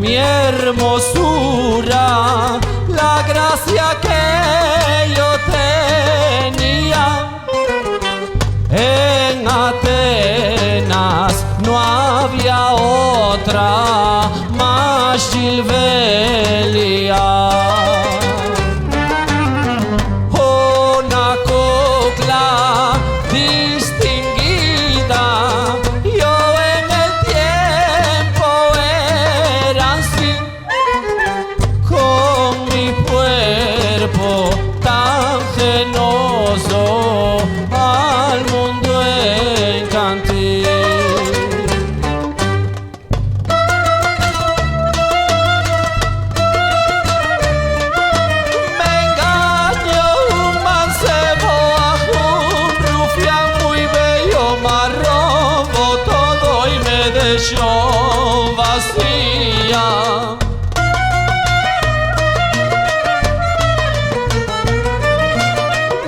mi hermosura, la gracia que yo tenía. En Atenas no había otra más Gilbelia. Una copla distinguida, yo en el tiempo era así, con mi cuerpo tan generoso al mundo encanté. Me engañó un mancebo, un rufián muy bello, marrón, todo y me dejó vacía.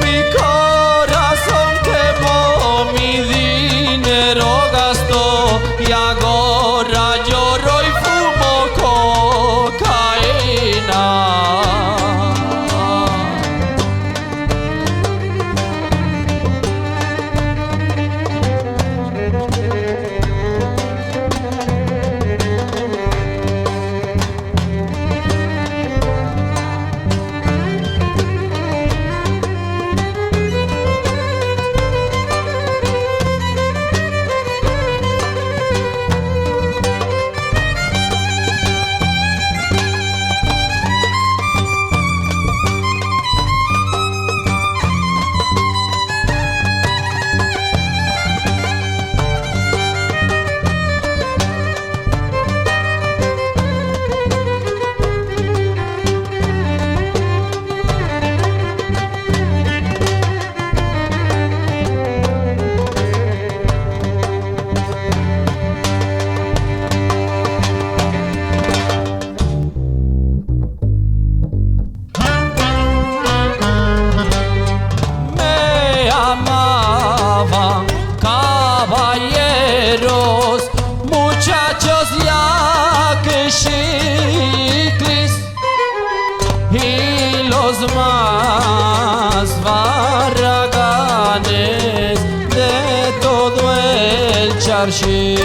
Mi corazón quemó, mi dinero gastó y ahora lloro y fumo cocaína. Amaban caballeros, muchachos ya que chiclis, y los más barraganes de todo el charchí.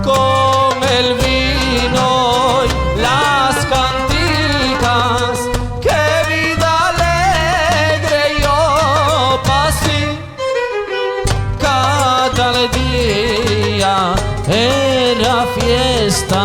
Con el vino y las canticas, qué vida alegre yo pasé. Cada día era fiesta